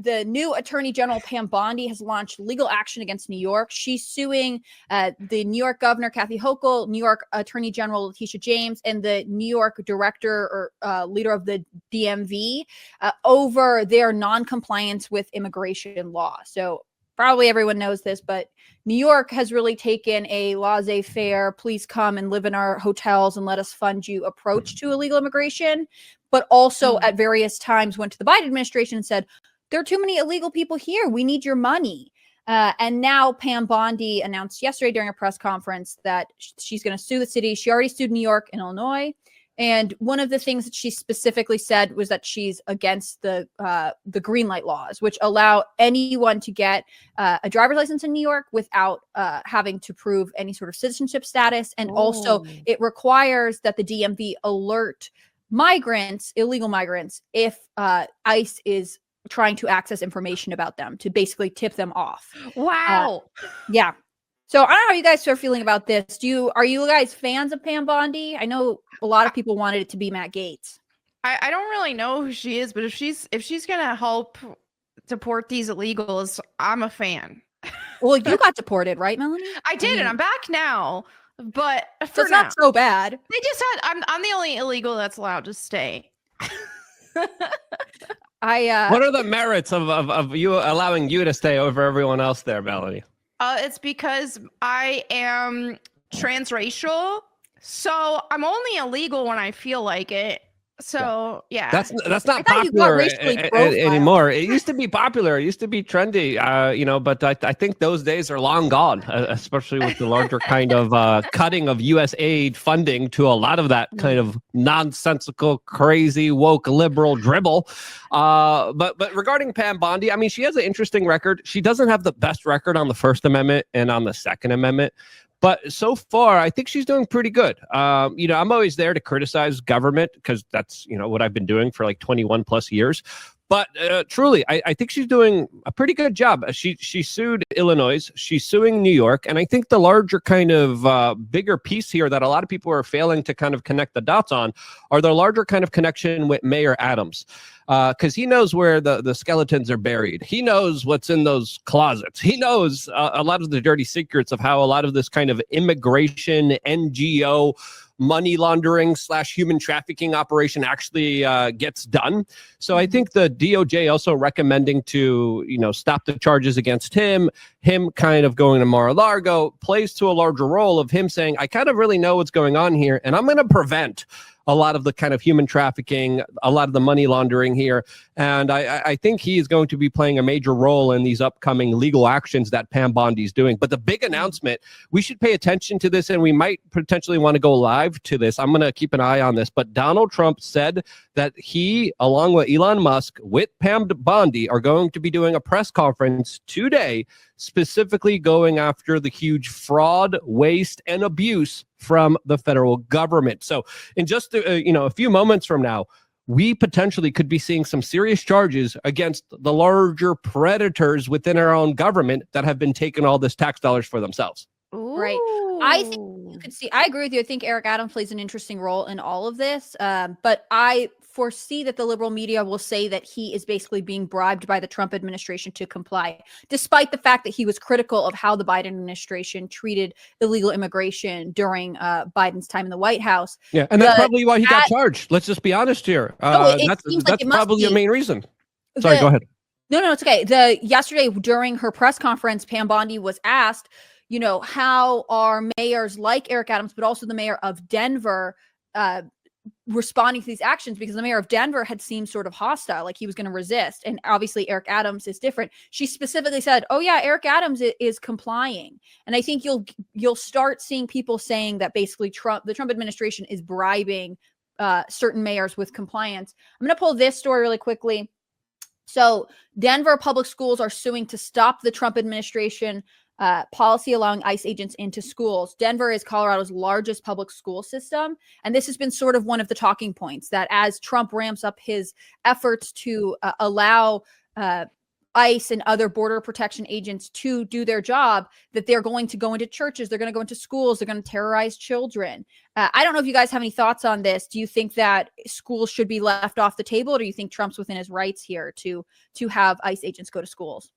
the new Attorney General Pam Bondi has launched legal action against New York. She's suing the New York Governor Kathy Hochul, New York Attorney General Letitia James, and the New York Director or leader of the DMV over their non-compliance with immigration law. So probably everyone knows this, but New York has really taken a laissez-faire, please come and live in our hotels and let us fund you approach to illegal immigration, but also at various times went to the Biden administration and said, there are too many illegal people here. We need your money. And now Pam Bondi announced yesterday during a press conference that she's going to sue the city. She already sued New York and Illinois. And one of the things that she specifically said was that she's against the green light laws, which allow anyone to get a driver's license in New York without having to prove any sort of citizenship status. And also it requires that the DMV alert migrants, illegal migrants, if ICE is trying to access information about them to basically tip them off. Wow. Yeah. So I don't know how you guys are feeling about this. Are you guys fans of Pam Bondi? I know a lot of people wanted it to be Matt Gaetz. I don't really know who she is, but if she's gonna help deport these illegals, I'm a fan. Well, you got deported, right, Melonie? I did, and I'm back now. But for it's not so bad. They just had I'm the only illegal that's allowed to stay. What are the merits of you allowing you to stay over everyone else there, Melonie? It's because I am transracial, so I'm only illegal when I feel like it. So yeah, that's not popular anymore. It used to be popular. It used to be trendy, but I think those days are long gone, especially with the larger kind of cutting of U.S. aid funding to a lot of that kind of nonsensical, crazy, woke, liberal dribble. But regarding Pam Bondi, I mean, she has an interesting record. She doesn't have the best record on the First Amendment and on the Second Amendment. But so far, I think she's doing pretty good. I'm always there to criticize government because that's, what I've been doing for like 21 plus years. But truly, I think she's doing a pretty good job. She sued Illinois. She's suing New York. And I think the larger kind of bigger piece here that a lot of people are failing to kind of connect the dots on are the larger kind of connection with Mayor Adams. Because he knows where the skeletons are buried. He knows what's in those closets. He knows a lot of the dirty secrets of how a lot of this kind of immigration, NGO, money laundering / human trafficking operation actually gets done. So I think the DOJ also recommending to, stop the charges against him kind of going to Mar-a-Lago plays to a larger role of him saying, I kind of really know what's going on here, and I'm going to prevent a lot of the kind of human trafficking, a lot of the money laundering here. And I think he is going to be playing a major role in these upcoming legal actions that Pam Bondi is doing. But the big announcement, we should pay attention to this, and we might potentially want to go live to this. I'm going to keep an eye on this. But Donald Trump said that he, along with Elon Musk, with Pam Bondi, are going to be doing a press conference today, specifically going after the huge fraud, waste, and abuse from the federal government. So in just a few moments from now, we potentially could be seeing some serious charges against the larger predators within our own government that have been taking all this tax dollars for themselves. Ooh. Right. I think you could see, I agree with you. I think Eric Adams plays an interesting role in all of this. But I foresee that the liberal media will say that he is basically being bribed by the Trump administration to comply, despite the fact that he was critical of how the Biden administration treated illegal immigration during Biden's time in the White House. Yeah, and that's probably why he got charged. Let's just be honest here. That's probably the main reason. Sorry, go ahead. No, it's okay. Yesterday during her press conference, Pam Bondi was asked, how are mayors like Eric Adams, but also the mayor of Denver, responding to these actions, because the mayor of Denver had seemed sort of hostile, like he was going to resist. And obviously Eric Adams is different. She specifically said, oh yeah, Eric Adams is complying. And I think you'll start seeing people saying that basically the Trump administration is bribing certain mayors with compliance. I'm going to pull this story really quickly. So Denver public schools are suing to stop the Trump administration policy allowing ICE agents into schools. Denver is Colorado's largest public school system. And this has been sort of one of the talking points, that as Trump ramps up his efforts to allow ICE and other border protection agents to do their job, that they're going to go into churches, they're going to go into schools, they're going to terrorize children. I don't know if you guys have any thoughts on this. Do you think that schools should be left off the table, or do you think Trump's within his rights here to have ICE agents go to schools?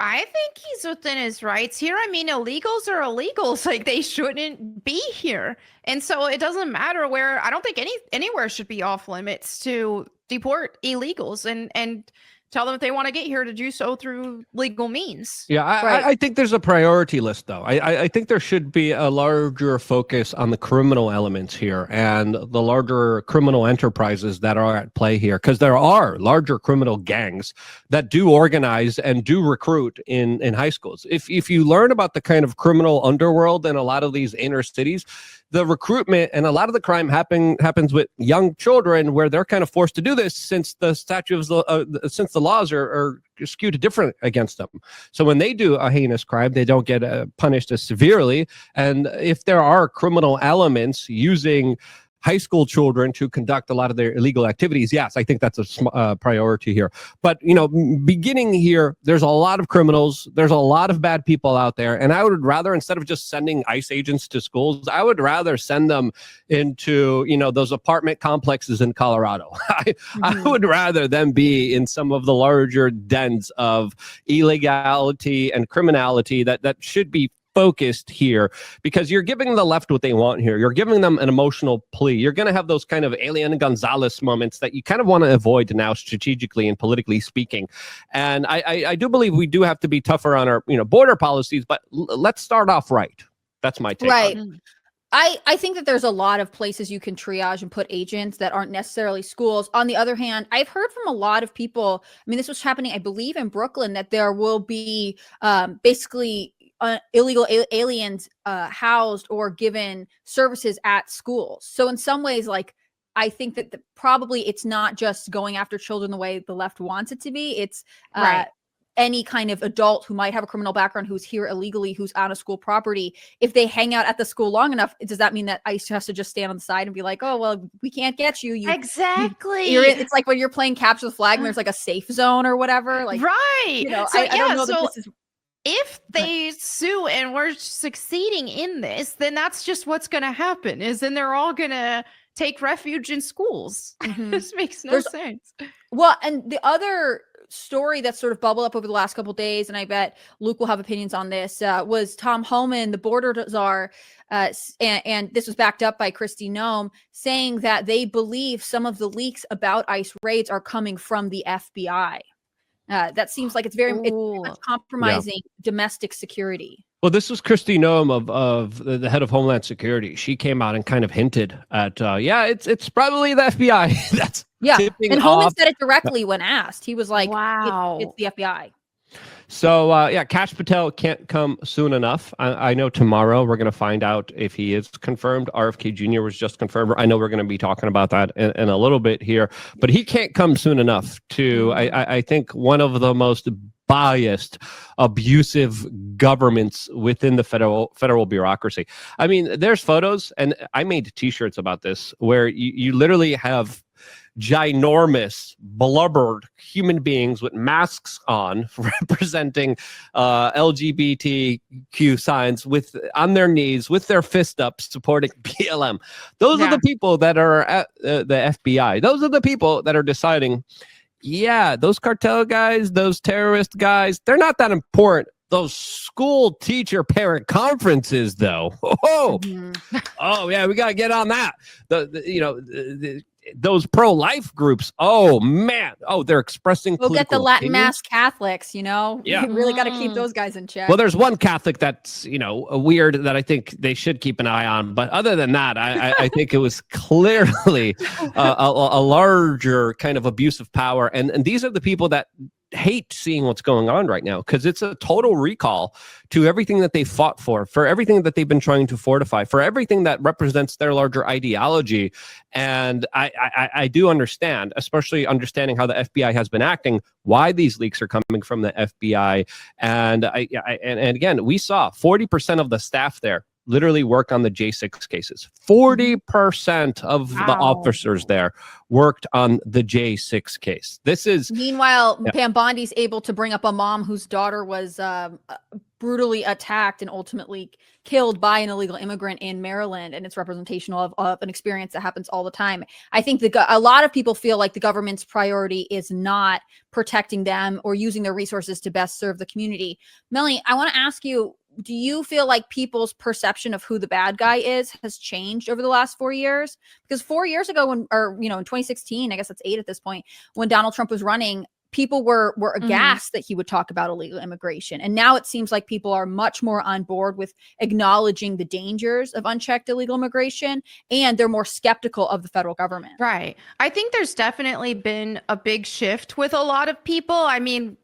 I think he's within his rights here. I mean, illegals are illegals. Like, they shouldn't be here. And so it doesn't matter where. I don't think anywhere should be off limits to deport illegals and tell them if they want to get here to do so through legal means. Yeah, I think there's a priority list, though. I think there should be a larger focus on the criminal elements here and the larger criminal enterprises that are at play here, because there are larger criminal gangs that do organize and do recruit in high schools. If you learn about the kind of criminal underworld in a lot of these inner cities, the recruitment and a lot of the crime happens with young children, where they're kind of forced to do this since the since the laws are skewed different against them. So when they do a heinous crime, they don't get punished as severely. And if there are criminal elements using high school children to conduct a lot of their illegal activities, yes, I think that's a priority here. But, beginning here, there's a lot of criminals, there's a lot of bad people out there. And I would rather, instead of just sending ICE agents to schools, I would rather send them into, those apartment complexes in Colorado. I would rather them be in some of the larger dens of illegality and criminality that should be focused here, because you're giving the left what they want here. You're giving them an emotional plea. You're going to have those kind of Eliana Gonzalez moments that you kind of want to avoid now, strategically and politically speaking. And I do believe we do have to be tougher on our border policies, but let's start off right. That's my take. Right. I think that there's a lot of places you can triage and put agents that aren't necessarily schools. On the other hand, I've heard from a lot of people, I mean, this was happening, I believe, in Brooklyn, that there will be basically illegal aliens housed or given services at schools. So in some ways, like, I think that probably it's not just going after children the way the left wants it to be. It's any kind of adult who might have a criminal background, who's here illegally, who's on a school property. If they hang out at the school long enough, does that mean that ICE has to just stand on the side and be like, oh, well, we can't get you? Exactly. It's like when you're playing capture the flag and there's like a safe zone or whatever. Like, right. So, I don't know that this is. If they sue and we're succeeding in this, then that's just what's going to happen, is then they're all going to take refuge in schools. This makes no sense. Well, and the other story that sort of bubbled up over the last couple of days, and I bet Luke will have opinions on this, was Tom Homan, the border czar, and this was backed up by Kristi Noem, saying that they believe some of the leaks about ICE raids are coming from the FBI. That seems like it's very much compromising domestic security. Well, this was Kristi Noem of the head of Homeland Security. She came out and kind of hinted at, it's probably the FBI. That's and Homan said it directly when asked. He was like, "Wow, it's the FBI." So, Kash Patel can't come soon enough. I know tomorrow we're going to find out if he is confirmed. RFK Jr. was just confirmed. I know we're going to be talking about that in a little bit here, but he can't come soon enough to, I think, one of the most biased, abusive governments within the federal bureaucracy. I mean, there's photos, and I made T-shirts about this, where you literally have ginormous, blubbered human beings with masks on, representing LGBTQ signs, on their knees with their fist up, supporting BLM. Those are the people that are at the FBI. Those are the people that are deciding, those cartel guys, those terrorist guys, they're not that important. Those school teacher parent conferences, though. Oh yeah, we got to get on that. Those pro-life groups, oh man, they're expressing we'll get the Latin opinions. mass Catholics, you really got to keep those guys in check. Well, there's one Catholic that's weird that I think they should keep an eye on, but other than that, I think it was clearly a larger kind of abuse of power, and these are the people that hate seeing what's going on right now, because it's a total recall to everything that they fought for everything that they've been trying to fortify, for everything that represents their larger ideology. And I do understand, especially understanding how the FBI has been acting, why these leaks are coming from the FBI. And again, we saw 40% of the staff there literally work on the J6 cases. 40% of the officers there worked on the J6 case. This is meanwhile, Pam Bondi's able to bring up a mom whose daughter was brutally attacked and ultimately killed by an illegal immigrant in Maryland, and it's representational of an experience that happens all the time. I think a lot of people feel like the government's priority is not protecting them or using their resources to best serve the community. Melonie, I want to ask you, do you feel like people's perception of who the bad guy is has changed over the last 4 years? Because 4 years ago, in 2016, I guess that's 8 at this point, when Donald Trump was running, people were aghast that he would talk about illegal immigration. And now it seems like people are much more on board with acknowledging the dangers of unchecked illegal immigration, and they're more skeptical of the federal government. Right. I think there's definitely been a big shift with a lot of people. I mean,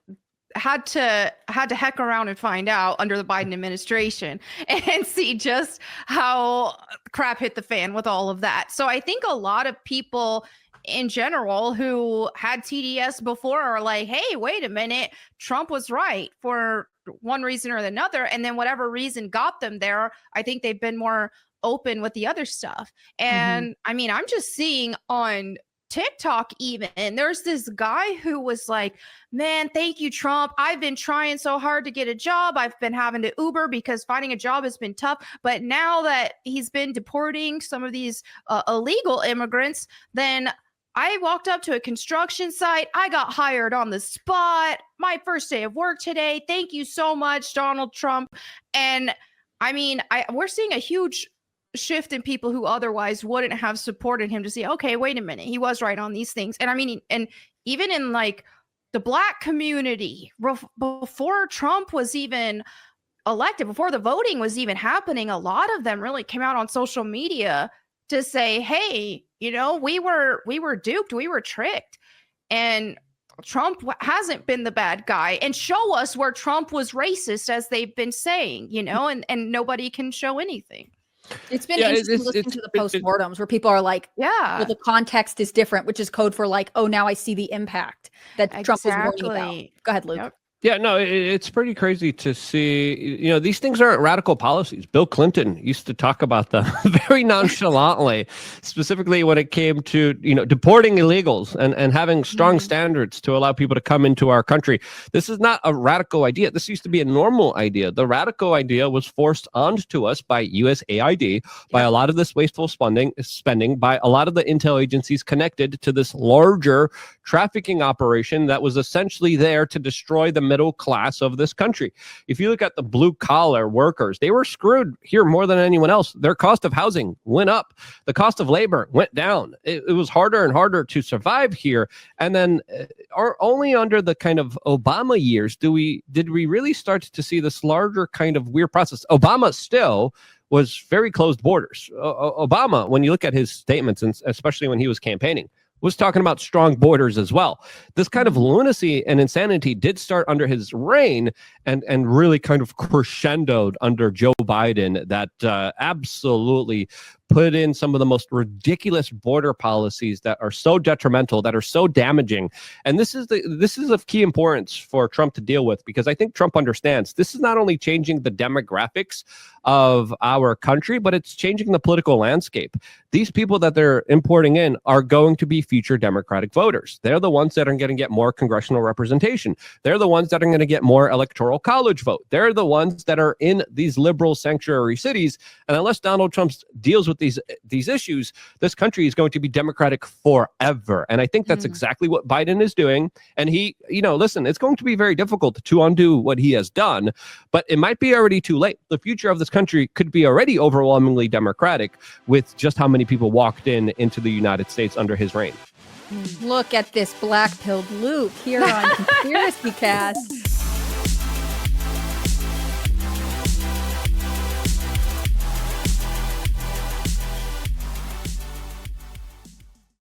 had to heck around and find out under the Biden administration and see just how crap hit the fan with all of that. So I think a lot of people in general who had TDS before are like, hey, wait a minute, Trump was right for one reason or another. And then whatever reason got them there, I think they've been more open with the other stuff. And I mean, I'm just seeing on TikTok even, there's this guy who was like, man, thank you, Trump. I've been trying so hard to get a job. I've been having to Uber because finding a job has been tough. But now that he's been deporting some of these illegal immigrants, then I walked up to a construction site. I got hired on the spot. My first day of work today. Thank you so much, Donald Trump. And I mean, we're seeing a huge shift in people who otherwise wouldn't have supported him to say, okay, wait a minute, he was right on these things. And I mean, and even in like the Black community, before Trump was even elected, before the voting was even happening, a lot of them really came out on social media to say, hey, you know, we were duped, we were tricked. And Trump hasn't been the bad guy, and show us where Trump was racist, as they've been saying, you know, and nobody can show anything. It's been interesting listening to the postmortems where people are like, well, the context is different, which is code for like, oh, now I see the impact that Trump was warning about. Go ahead, Luke. Yep. Yeah, no, it's pretty crazy to see, you know, these things aren't radical policies. Bill Clinton used to talk about them very nonchalantly, specifically when it came to, you know, deporting illegals and having strong standards to allow people to come into our country. This is not a radical idea. This used to be a normal idea. The radical idea was forced onto us by USAID, by a lot of this wasteful spending, by a lot of the intel agencies connected to this larger trafficking operation that was essentially there to destroy the middle class of this country. If you look at the blue collar workers, they were screwed here more than anyone else. Their cost of housing went up. The cost of labor went down. It was harder and harder to survive here. And then only under the kind of Obama years did we really start to see this larger kind of weird process. Obama still was very closed borders. Obama, when you look at his statements, and especially when he was campaigning, was talking about strong borders as well. This kind of lunacy and insanity did start under his reign and really kind of crescendoed under Joe Biden, that absolutely put in some of the most ridiculous border policies that are so detrimental, that are so damaging. And this is of key importance for Trump to deal with, because I think Trump understands this is not only changing the demographics of our country, but it's changing the political landscape. These people that they're importing in are going to be future Democratic voters. They're the ones that are going to get more congressional representation. They're the ones that are going to get more electoral college vote. They're the ones that are in these liberal sanctuary cities. And unless Donald Trump deals with these issues, this country is going to be Democratic forever. And I think that's exactly what Biden is doing. And he, you know, listen, it's going to be very difficult to undo what he has done, but it might be already too late. The future of this country could be already overwhelmingly Democratic with just how many people walked into the United States under his reign. Look at this black-pilled Luke here on Conspiracy Cast.